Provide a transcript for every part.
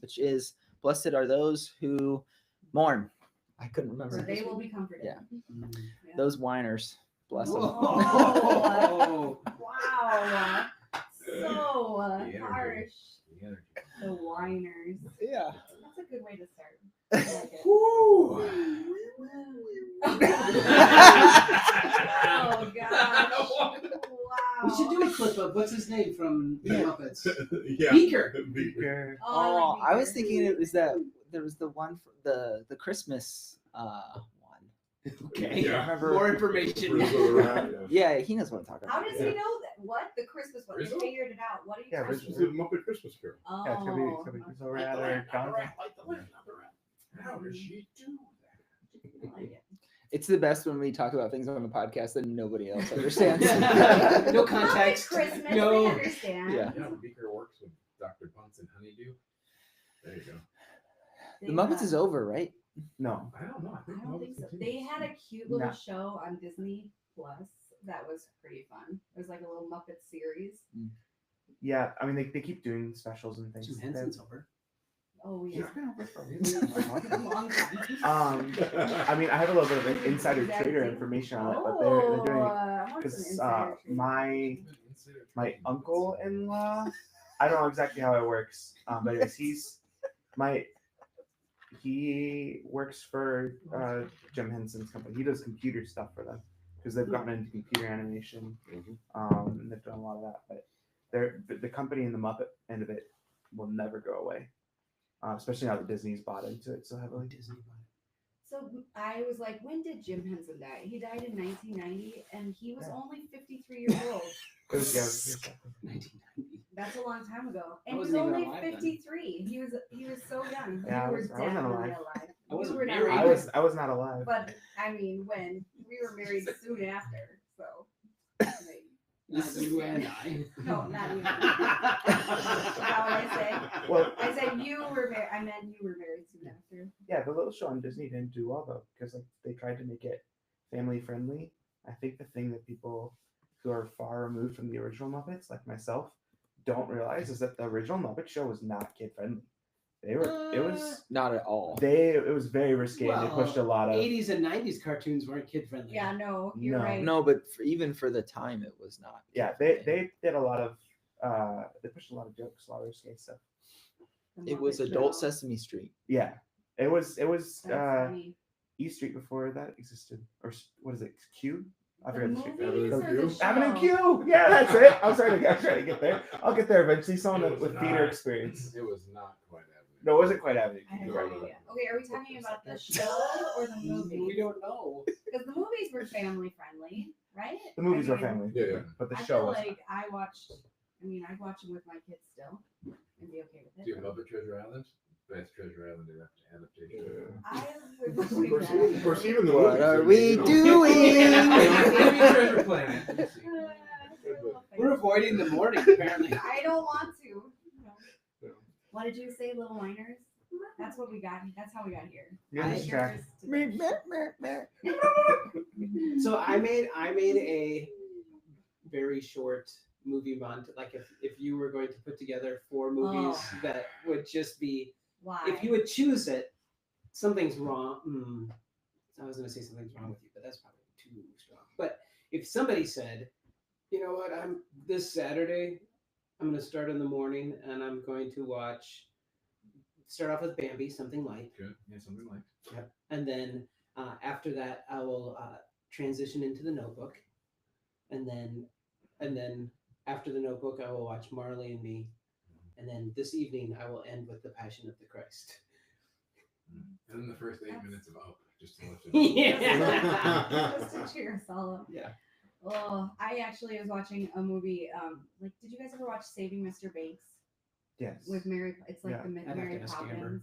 which is blessed are those who mourn. I couldn't For remember. they will be comforted. Yeah. Yeah. Those whiners. Bless them. Oh, wow. So The energy. harsh. The energy. The whiners. Yeah. That's a good way to start. I like it. Woo! Oh, gosh. Wow. We should do a clip of what's his name from the Muppets. Yeah. Beaker. Beaker. Oh, like I was Beaker. thinking it was that there was the one for the Christmas one. Okay. Yeah. Remember? More information. Frizzle around, Yeah, he knows what I'm talking How about. does he know that? What? The Christmas one? They Rizzo? figured it out. What are you Yeah, talking Rizzo. This is Muppet Christmas Carol. Oh. Yeah, it's gonna be Rizzo Rabbit, Jonathan. How does she do that? I like it. It's the best when we talk about things on the podcast that nobody else understands. No context. Muppet Christmas, No. we understand. Yeah. Yeah, Beaker works with Dr. Bunsen Honeydew. There you go. The Muppets is over, right? No. I don't know. I I think don't Muppets think so. continues. They had a cute little Nah. show on Disney Plus that was pretty fun. It was like a little Muppet series. Yeah, I mean they keep doing specials and things. Jim Henson's over. Oh He's yeah. been over for a A long time. I mean, I have a little bit of insider Exactly. trader information on it, but they're doing I want some because insider treatment. my uncle-in-law, I don't know exactly how it works, but anyways, he works for Jim Henson's company. He does computer stuff for them because they've gotten into computer animation. And they've done a lot of that, but the company and the Muppet end of it will never go away, especially now that Disney's bought into it so heavily. Disney. So I was like, when did Jim Henson die? He died in 1990, and he was Yeah. only 53 years old. It was- yeah, it was- 1990. That's a long time ago, I and he was wasn't even only alive then. 53. He was so young. Yeah, I You were wasn't definitely alive. alive. I wasn't You were not married. I alive. was not alive. But I mean, when we were married soon after, so maybe. Not you and I. No, not you. That's not what I said. Well, I said you were married. I meant you were married soon after. yeah, the little show on Disney didn't do well though because like they tried to make it family friendly. I think the thing that people who are far removed from the original Muppets, like myself, don't realize is that the original Muppet show was not kid friendly. It was Not at all. it was very risque. And they pushed a lot of 80s and 90s cartoons weren't kid friendly. Yeah, no, you're No. right. No, but even for the time, it was not. yeah. They did a lot of they pushed a lot of jokes, a lot of risque stuff. The It was Muppet Adult Show. Sesame Street. Yeah, it was That's funny. E Street before that existed, or what is it? Q? I The forgot the street. movies or the show? Avenue Q. Yeah, that's it. I'm trying to get there. I'll get there eventually. Someone It was with theater not- experience. It was not quite Avenue. No, it wasn't quite Avenue I have Q. no Right. idea. Okay, are we talking about the show or the We movie? don't know. Because the movies were family friendly, right? The movies I were mean, family, Yeah, yeah. but the I show feel was. like I'd watch them with my kids still and be okay with Do you it. love the Treasure Island? Best Treasure Island adaptation. I would Of believe course, that. of course, even the What movies, are I mean, we you know. doing? Treasure Planet. We're avoiding the morning, apparently. I don't want to. No. What did you say, little whiners? That's what we got. That's how we got here. You're I- distracted. So I made a very short movie month. Like if you were going to put together 4 movies Oh. that would just be, Why? if you would choose it, something's wrong. I was going to say something's wrong with you, but that's probably too strong. But if somebody said, you know what, this Saturday, I'm going to start in the morning and I'm going to start off with Bambi, something light. Good. Yeah, something like. Yep. And then after that, I will transition into The Notebook, and then after The Notebook, I will watch Marley and Me, and then this evening I will end with The Passion of the Christ. And then the first 8 That's- minutes of Up, just to let you know. Yeah. Just to cheer us all up. Yeah. Oh, I actually was watching a movie. Did you guys ever watch Saving Mr. Banks Yes. with Mary? It's like Yeah. the I'd have Mary to ask Amber. Poppins.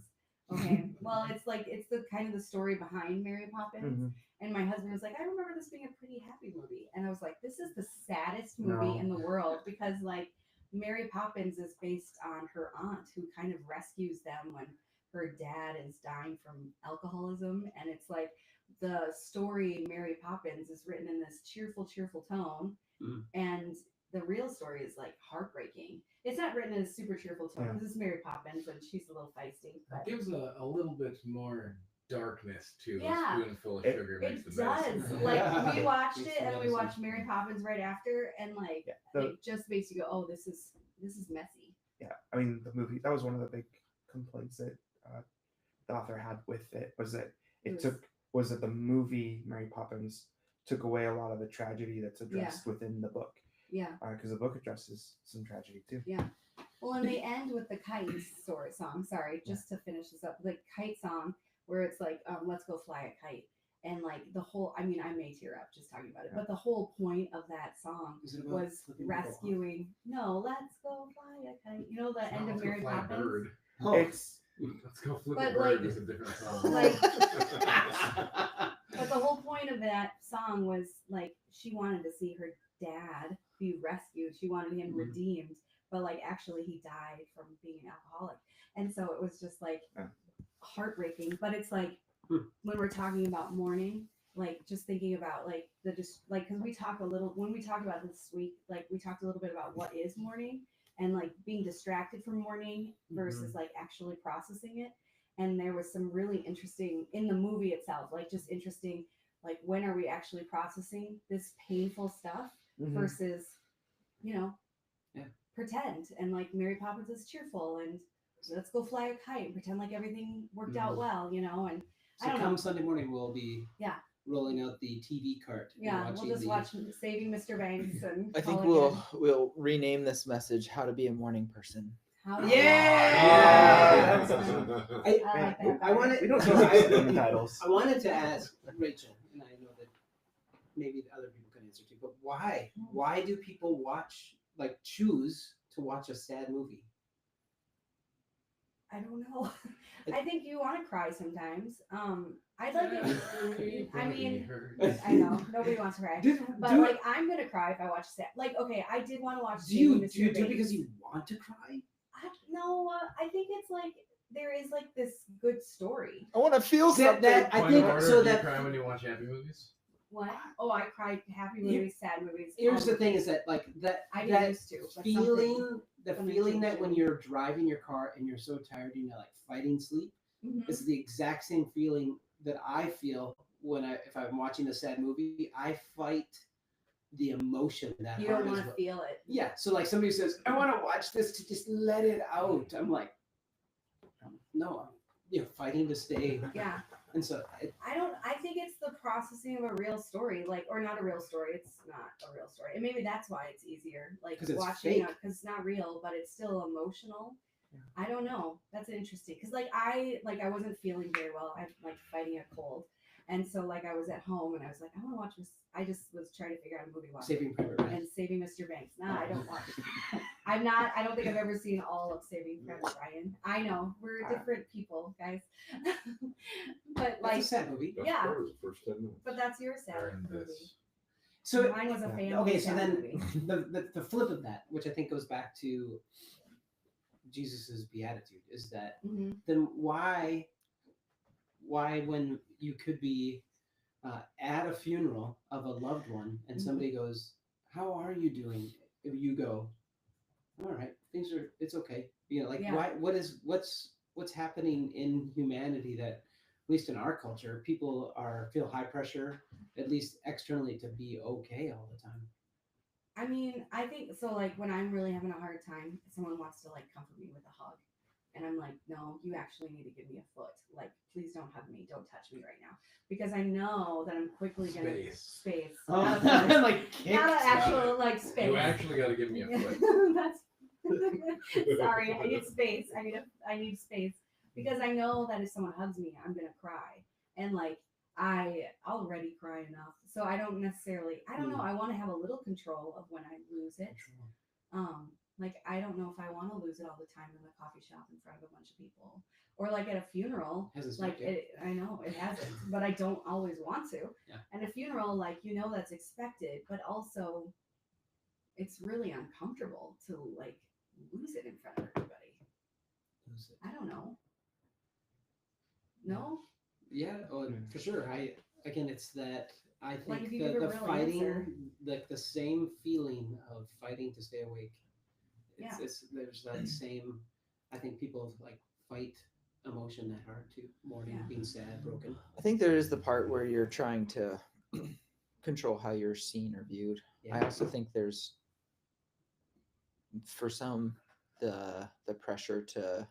Okay, well, it's the kind of the story behind Mary Poppins. Mhm. And my husband was like, I remember this being a pretty happy movie, and I was like, this is the saddest movie No. in the world because like Mary Poppins is based on her aunt who kind of rescues them when her dad is dying from alcoholism, and it's like the story Mary Poppins is written in this cheerful tone, Mm. and the real story is like heartbreaking. It's not written in a super cheerful tone. Yeah. This is Mary Poppins, and she's a little feisty. It But gives a little bit more darkness to Yeah. a spoonful of It- sugar makes it the medicine. does. Like we watched Makes it, the and we medicine. watched Mary Poppins right after, and like Yeah, the- it just makes you go, "Oh, this is messy." Yeah, I mean the movie, that was one of the big complaints that the author had with it, was that the movie Mary Poppins took away a lot of the tragedy that's addressed within the book, Yeah. because the book addresses some tragedy too. Well, and they end with the kite song. Sorry, just to finish this up, the kite song where it's like, "Let's go fly a kite," and like the whole. I mean, I may tear up just talking about it, but the whole point of that song Is it about was flipping people off? rescuing. No, let's go fly a kite. You know the It's end not of Let's Go Mary Fly a Poppins. Bird. Oh. It's Let's go flip But, a bird like- is a different song. like- But the whole point of that song was like she wanted to see her dad be rescued. She wanted him Mhm. redeemed, but like actually he died from being an alcoholic. And so it was just like Yeah. heartbreaking. But it's like Hmm. when we're talking about mourning, like just thinking about like the just like because we talk a little when we talked about this week, like we talked a little bit about what is mourning and like being distracted from mourning versus like actually processing it. And there was some really interesting in the movie itself, like just interesting, like when are we actually processing this painful stuff Mhm. versus, you know, Yeah. pretend. And like Mary Poppins is cheerful and let's go fly a kite and pretend like everything worked out Mhm. well, you know. And So I don't come know. Sunday morning, we'll be Yeah. rolling out the TV cart. and Yeah, we'll watching just the- watch Saving Mr. Banks and I think call it good. we'll rename this message "How to Be a Morning Person." How to- Yeah! That's awesome. I like that. I wanted. We don't so need to in the titles. I wanted to ask Rachel, and I know that maybe other people can answer too, but why? Why do people choose to watch a sad movie? I don't know. I think you want to cry sometimes. I'd like it. I mean, I know nobody wants to cry, but like I'm gonna cry if I watch sad. Like, okay, I did want to watch. do you Saving do, you Mr. do it Banks. because you want to cry? No, I think it's like there is like this good story. I want to feel That- something. that- I think so Do you that- cry when you watch happy movies? What? Oh, I cried happy Here- movies, sad movies. Here's all the thing: is that like that I that didn't used to. But feeling, the something feeling that when changed. you're driving your car and you're so tired and you're like fighting sleep. Mhm. It's the exact same feeling that I feel if I'm watching a sad movie. I fight the emotion that You hard don't as want to well. feel it. Yeah, so like somebody says, I want to watch this to just let it out. I'm like, no, I'm fighting to stay. Yeah. And so I think it's the processing of a real story, like, or not a real story. It's not a real story, and maybe that's why it's easier, like 'Cause it's watching, fake. because it's not real, but it's still emotional. Yeah. I don't know. That's interesting, because I wasn't feeling very well. I'm like fighting a cold, and so like I was at home and I was like, I want to watch this. I just was trying to figure out a movie to watch. Saving Private Ryan. And Saving Mr. Banks. Nah, I don't watch. I don't think I've ever seen all of Saving Private Ryan. I know we're different people, guys. But That's like, a sad movie. Best Yeah. part was the first 10 minutes. but that's your Or sad in movie. this. So Mine was a yeah. family. okay, so sad then movie. the flip of that, which I think goes back to Jesus's beatitude, is that Mhm. then why when you could be at a funeral of a loved one and Mhm. somebody goes, how are you doing? If you go, all right, it's okay. Like Yeah. what's happening in humanity that, at least in our culture, people feel high pressure, at least externally, to be okay all the time. I mean, I think so. Like when I'm really having a hard time, someone wants to like comfort me with a hug, and I'm like, no, you actually need to give me a foot. Like, please don't hug me, don't touch me right now, because I know that I'm quickly gonna space. Not a- like not an actual like space. You actually got to give me a foot. That's sorry. I need space. I need space because I know that if someone hugs me, I'm gonna cry, and like I already cry enough, so I don't necessarily. I don't know. I want to have a little control of when I lose it. Like I don't know if I want to lose it all the time in the coffee shop in front of a bunch of people, or like at a funeral. Hasn't Like stopped yet. I know it hasn't, but I don't always want to. Yeah. And a funeral, like that's expected, but also it's really uncomfortable to like lose it in front of everybody. Lose it. I don't know. No, Yeah, oh, for sure. Again, it's that I Like, think if you give a the real fighting, answer. like the same feeling of fighting to stay awake. Yeah. There's that same. I think people like fight emotion that hard too. Mourning, Yeah. being sad, broken. I think there is the part where you're trying to control how you're seen or viewed. I Yeah. also think there's, for some, the pressure to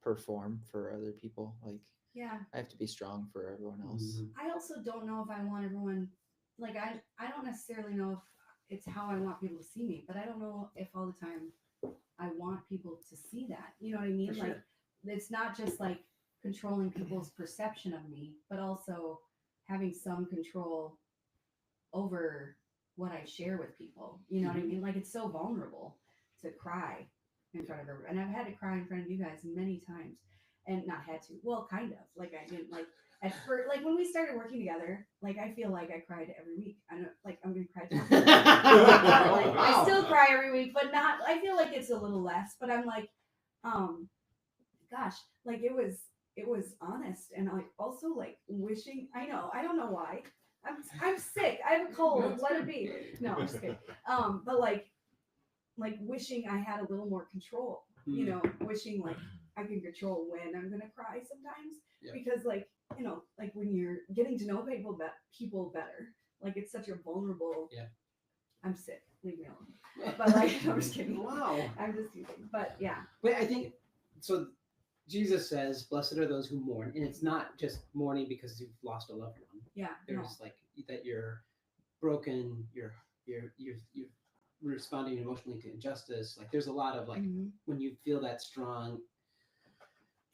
perform for other people. Like, Yeah. I have to be strong for everyone else. Mhm. I also don't know if I want everyone, like, I don't necessarily know if it's how I want people to see me, but I don't know if all the time I want people to see that. You know what I mean? For Like, sure. it's not just like controlling people's perception of me, but also having some control over what I share with people. You know what I mean? Like, it's so vulnerable to cry in front of everyone. And I've had to cry in front of you guys many times, and not had to. Well, kind of. Like, I didn't like at first. Like, when we started working together, like, I feel like I cried every week. I don't like I'm gonna cry. But, like, I still cry every week, but not. I feel like it's a little less. But I'm like, gosh, like it was honest, and like also like wishing. I know. I don't know why. I'm sick. I have a cold. Let it be. No, I'm just kidding. But like wishing I had a little more control. You know, wishing like I can control when I'm gonna cry sometimes. Yeah. Because like, you know, like when you're getting to know people better, like it's such a vulnerable. Yeah. I'm sick. Leave me alone. But like, I'm just kidding. Wow. I'm just teasing. But yeah. But I think so. Jesus says, "Blessed are those who mourn," and it's not just mourning because you've lost a loved one. Yeah. No. There's like that you're broken. You're responding emotionally to injustice. Like there's a lot of like Mhm. when you feel that strong.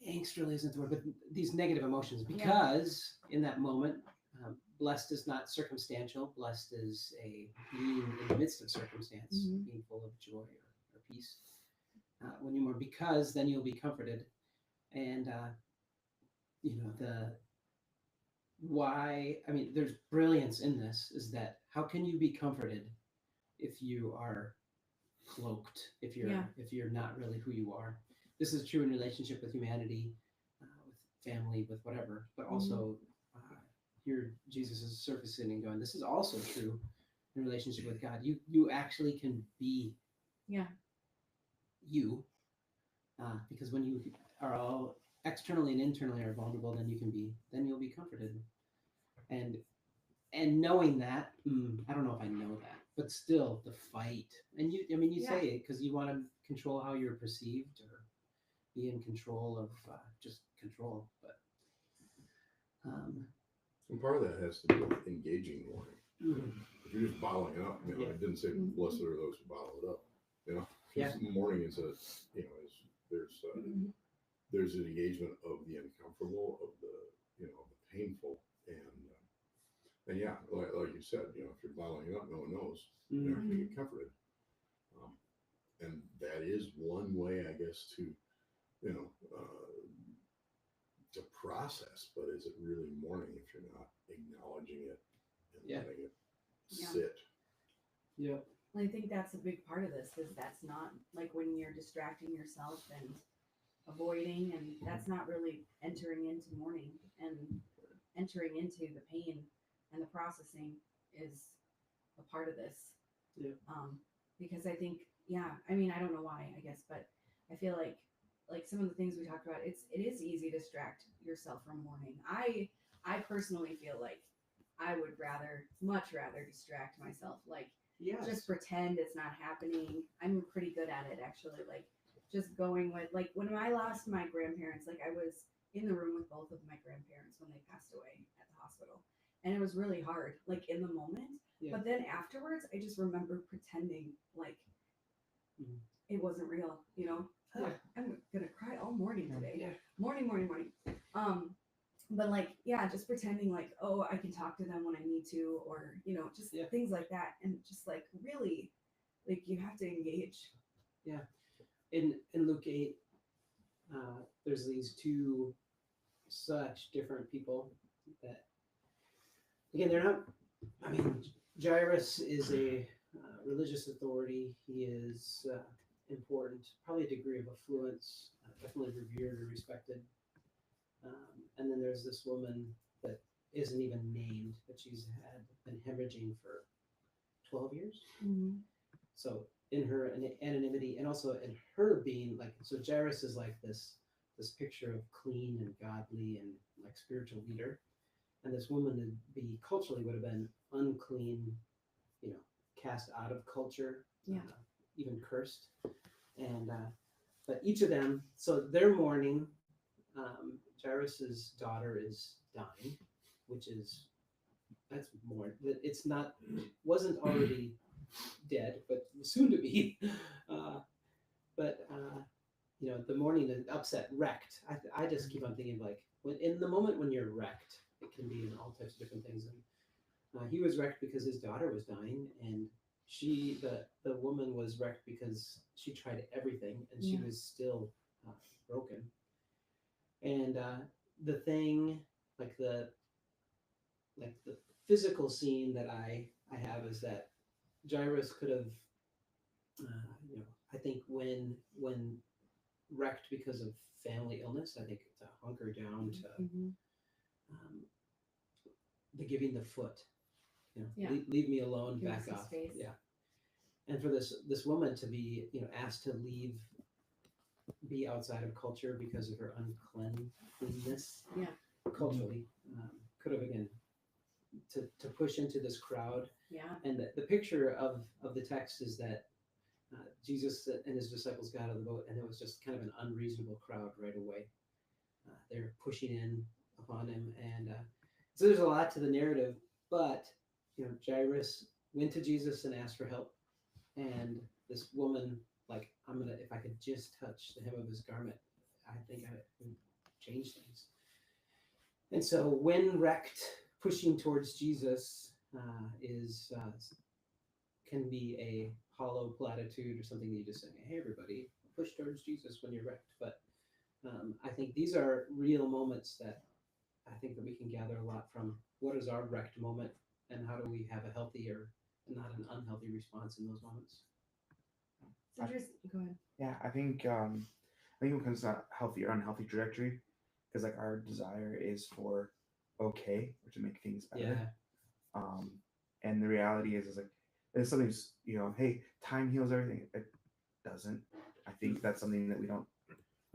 Angst really isn't the word, but these negative emotions, because in that moment, blessed is not circumstantial. Blessed is a being in the midst of circumstance, Mhm. being full of joy or peace. When you mourn, because then you'll be comforted. And you know there's brilliance in this. Is that how can you be comforted if you are cloaked? If you're not really who you are. This is true in relationship with humanity, with family, with whatever. But also, here Jesus is surfacing and going. This is also true in relationship with God. You actually can be. Yeah. You. Because when you are all externally and internally are vulnerable, then you'll be comforted. And knowing that, I don't know if I know that, but still the fight. And you say it because you want to control how you're perceived or be in control of just control. But and part of that has to do with engaging mourning. If you're just bottling up, you know, it didn't say blessed are those who bottle it up. You know, mourning is there's an engagement of the uncomfortable, of the the painful, and yeah, like you said, if you're bottling it up, no one knows. You're not going to get comforted. And that is one way, I guess, to to process. But is it really mourning if you're not acknowledging it and letting it sit? Yeah. I think that's a big part of this, is that's not like when you're distracting yourself and avoiding, and that's not really entering into mourning, and entering into the pain and the processing is a part of this. Yeah. Because I think, I mean, I don't know why, I guess, but I feel like some of the things we talked about, it is easy to distract yourself from mourning. I personally feel like I would much rather distract myself. Like, just pretend it's not happening. I'm pretty good at it, actually. Like, just going with, like, when I lost my grandparents, like, I was in the room with both of my grandparents when they passed away at the hospital. And it was really hard, like, in the moment. Yeah. But then afterwards, I just remember pretending like it wasn't real, you know? Yeah. I'm going to cry all morning today. Yeah. Morning. But like, just pretending like, oh, I can talk to them when I need to, or, just things like that. And just like, really, like, you have to engage. Yeah. In Luke 8, there's these two such different people that, again, they're not, Jairus is a religious authority. He is important, probably a degree of affluence, definitely revered or respected. And then there's this woman that isn't even named, but she's been hemorrhaging for 12 years. Mhm. So in her anonymity, and also in her being like, so Jairus is like this picture of clean and godly and like spiritual leader, and this woman would be culturally would have been unclean, you know, cast out of culture, Yeah. even cursed, and but each of them, so they're mourning. Jairus's daughter is dying, which is that's more. It's not wasn't already dead, but soon to be. Uh, but you know, the morning is upset, wrecked. I just keep on thinking like when in the moment when you're wrecked, it can be in all types of different things. And he was wrecked because his daughter was dying, and the woman was wrecked because she tried everything and she Yeah. was still broken. And the thing like the physical scene that I have is that Jairus could have, you know, I think when wrecked because of family illness, I think to hunker down to Mhm. um, the giving the foot, you know, Yeah. leave me alone, Give us back some off, space. yeah. And for this woman to be, you know, asked to leave, be outside of culture because of her uncleanness, Yeah. culturally, could have again to push into this crowd. Yeah. And the picture of the text is that Jesus and his disciples got out of the boat, and it was just kind of an unreasonable crowd right away. They're pushing in upon him, and so there's a lot to the narrative. But you know, Jairus went to Jesus and asked for help, and this woman, like, I'm gonna, if I could just touch the hem of his garment, I think I would change things. And so, when wrecked, pushing towards Jesus can be a hollow platitude or something that you just say, "Hey, everybody, push towards Jesus when you're wrecked." But I think these are real moments that I think that we can gather a lot from. What is our wrecked moment, and how do we have a healthier and not an unhealthy response in those moments? It's interesting. Go ahead. Yeah, I think when it comes to healthy or unhealthy trajectory, because like our desire is for okay or to make things better. Yeah, And the reality is like there's something's hey, time heals everything. It doesn't. I think that's something that we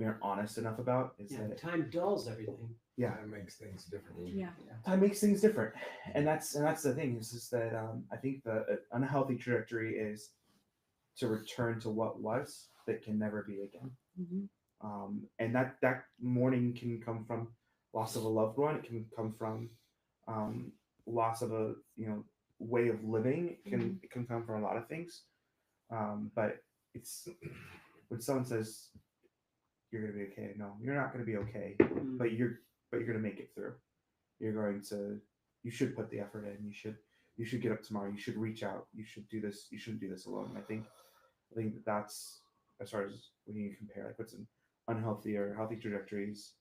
aren't honest enough about. Is yeah. that Time dulls everything. yeah, That makes things different. Yeah. time makes things different, and that's the thing is just that I think the unhealthy trajectory is to return to what was that can never be again. Mhm. And that mourning can come from loss of a loved one. It can come from loss of a way of living. It can come from a lot of things. But it's when someone says you're gonna be okay. No, you're not gonna be okay. Mm. But you're gonna make it through. You should put the effort in. You should get up tomorrow. You should reach out. You should do this. You shouldn't do this alone. I think that's as far as when you compare like what's an unhealthy or healthy trajectories.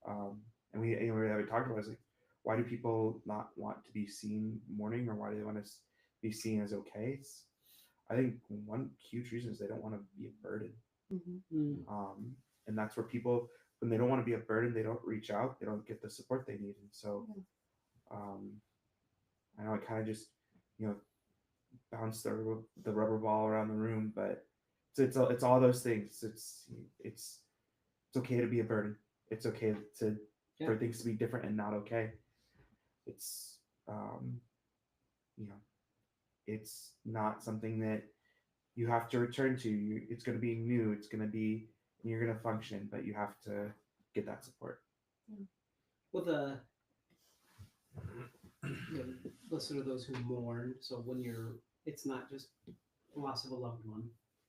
And we haven't talked about is like why do people not want to be seen mourning or why do they want to be seen as okay? I think one huge reason is they don't want to be a burden. Mhm. Mm. And that's where people when they don't want to be a burden, they don't reach out, they don't get the support they need. And so I know I kind of just bounce the rubber ball around the room, but it's all those things. It's okay to be a burden. It's okay for things to be different and not okay. It's it's not something that you have to return to. It's going to be new. It's going to be you're going to function, but you have to get that support. Well, blessed are those who mourn. So when it's not just loss of a loved one,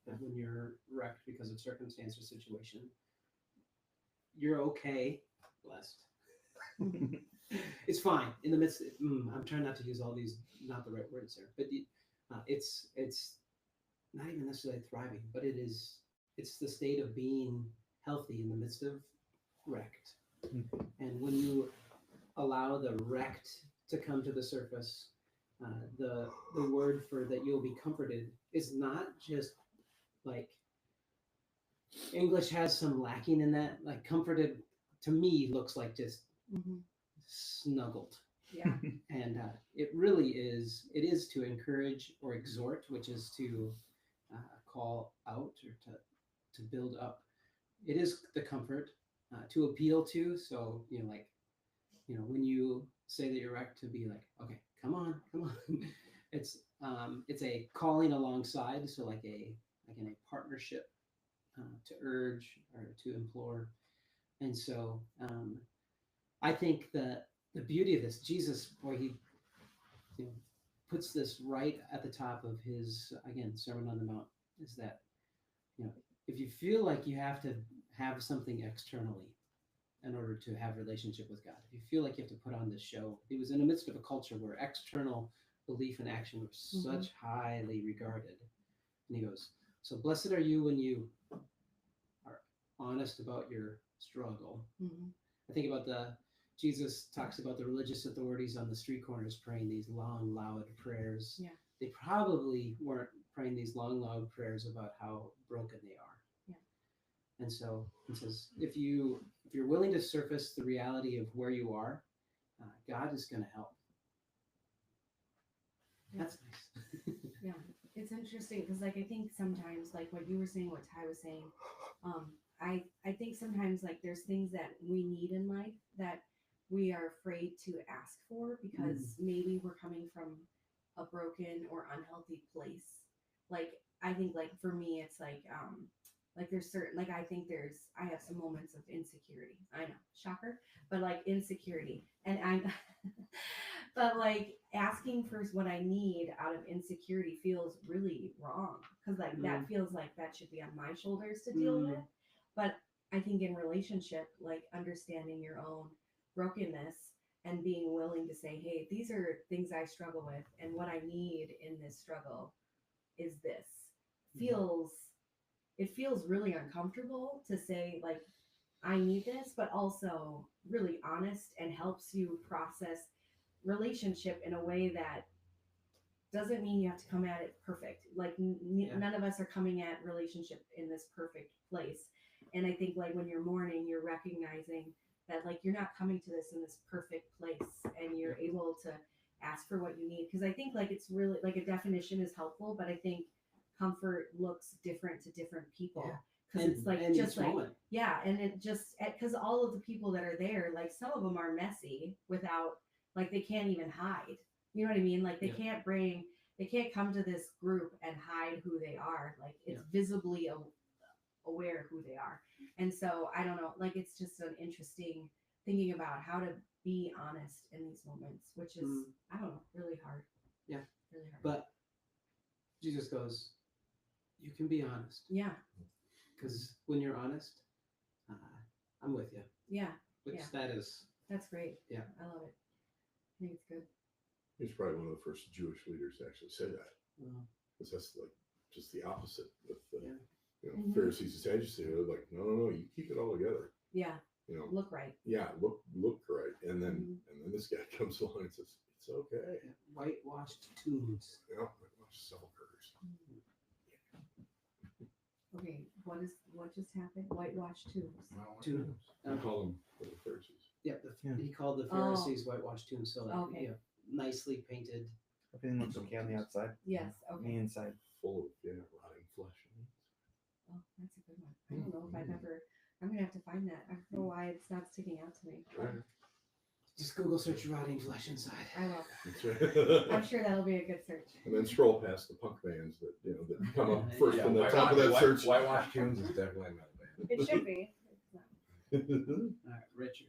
but when you're wrecked because of circumstance or situation, you're okay, blessed. It's fine in the midst. I'm trying not to use all these not the right words there, but it's not even necessarily thriving, but it's the state of being healthy in the midst of wrecked. And when you allow the wrecked to come to the surface, the word for that you'll be comforted is not just like English has some lacking in that. Like comforted to me looks like just snuggled. Yeah. And it really is. It is to encourage or exhort, which is to call out or to build up. It is the comfort to appeal to. So like when you say that you're wrecked, to be like, okay, come on, come on. It's a calling alongside. So like in a partnership to urge or to implore. And so I think that the beauty of this, Jesus, boy, he puts this right at the top of his, again, Sermon on the Mount, is that, if you feel like you have to have something externally in order to have relationship with God, if you feel like you have to put on this show, he was in the midst of a culture where external belief and action were such highly regarded. And he goes, so blessed are you when you are honest about your struggle. I think about Jesus talks about the religious authorities on the street corners praying these long, loud prayers. Yeah. They probably weren't praying these long, loud prayers about how broken they are. Yeah. And so he says, if you're willing to surface the reality of where you are, God is going to help. Yeah. That's nice. Yeah, it's interesting because I think sometimes what you were saying, what Ty was saying, I think sometimes there's things that we need in life that we are afraid to ask for because maybe we're coming from a broken or unhealthy place. I think for me it's there's certain I have some moments of insecurity. I know, shocker, but insecurity, and I'm but asking for what I need out of insecurity feels really wrong because that feels like that should be on my shoulders to deal with. But I think in relationship, understanding your own brokenness and being willing to say, hey, these are things I struggle with, and what I need in this struggle is this. It feels really uncomfortable to say I need this, but also really honest and helps you process relationship in a way that doesn't mean you have to come at it perfect. None of us are coming at relationship in this perfect place. And I think when you're mourning, you're recognizing that you're not coming to this in this perfect place, and you're able to ask for what you need. Because I think it's really a definition is helpful, but I think comfort looks different to different people. Because it's just yeah, and it just because all of the people that are there, some of them are messy without they can't even hide. You know what I mean? They can't come to this group and hide who they are. It's visibly aware who they are. And so I don't know, it's just an interesting thinking about how to be honest in these moments, which is I don't know, really hard. Yeah. Really hard. But Jesus goes, you can be honest. Yeah. Because when you're honest, I'm with you. Yeah. Which that's great. Yeah. I love it. I think it's good. He's probably one of the first Jewish leaders to actually say that. Well, Because that's just the opposite with the Mhm. Pharisees and Sadducees. They're like, no, you keep it all together. Yeah. Look right. Yeah, look right. And then this guy comes along and says, it's okay. whitewashed tombs. Yeah, sepulchers. Okay, what just happened? Whitewashed tombs. Tombs. I call them the Pharisees. Yeah, he called the Pharisees whitewashed tombs. So Okay. Nicely painted. Everything looks okay on the outside. Yes. On the Okay. inside. Full of rotting flesh. Oh, that's a good one. I don't know if I've ever. I'm gonna have to find that. I don't know why it's not sticking out to me. Right. Just Google search rotting flesh inside. I will. That's right. I'm sure that'll be a good search. And then scroll past the punk bands that that come up first Yeah, from the top of that search. Whitewash Tunes is definitely a metal band. It should be. It's not. All right, Richard.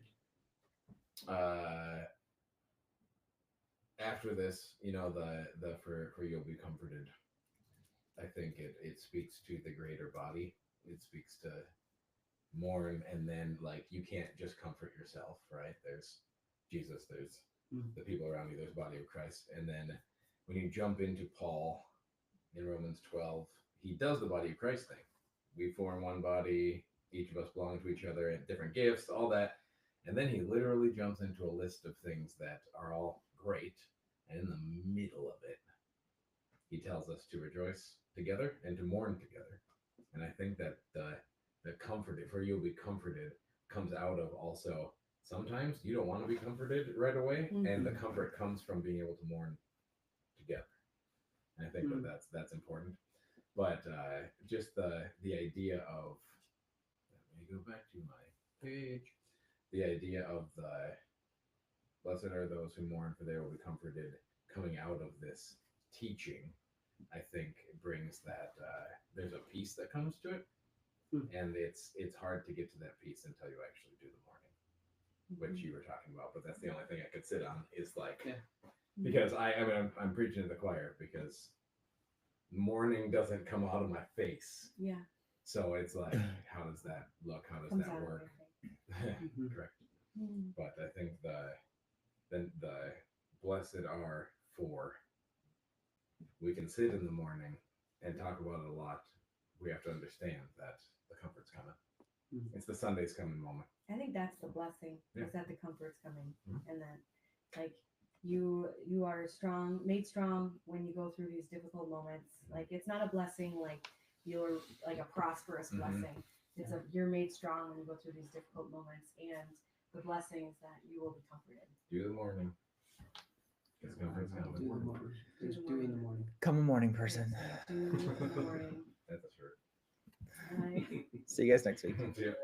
After this, the for you'll be comforted. I think it speaks to the greater body. It speaks to mourn, and then you can't just comfort yourself, right? There's Jesus, there's the people around you, there's the body of Christ. And then when you jump into Paul in Romans 12, he does the body of Christ thing. We form one body, each of us belong to each other, and different gifts, all that. And then he literally jumps into a list of things that are all great. And in the middle of it, he tells us to rejoice together and to mourn together. And I think that the comfort, for you'll be comforted, comes out of also sometimes you don't want to be comforted right away, and the Mhm. comfort comes from being able to mourn together. And I think Mm. that's important. But just the idea of, let me go back to my page. The idea of the blessed are those who mourn, for they will be comforted. Coming out of this teaching, I think brings that there's a peace that comes to it, and it's hard to get to that peace until you actually do the mourning, which you were talking about. But that's the only thing I could sit on is like, Yeah. because I mean I'm preaching to the choir because mourning doesn't come out of my face, Yeah. so it's like, how does that look? How does Comes that out of work? your face. Mhm. Correct. Mm. But I think the blessed are for, we can sit in the morning and talk about it a lot. We have to understand that the comfort's coming. Mhm. It's the Sunday's coming moment. I think that's the blessing, Yeah. is that the comfort's coming, Mhm. and that like you are strong, made strong when you go through these difficult moments. Like it's not a blessing like you're like a prosperous Mhm. blessing. It's a you're made strong when you go through these difficult moments, and the blessing is that you will be comforted. Do the morning. Because comfort's Do the coming. morning. There's doing the morning. Come a morning person. Do in the morning. That's a shirt. Like, See you guys next week. See ya.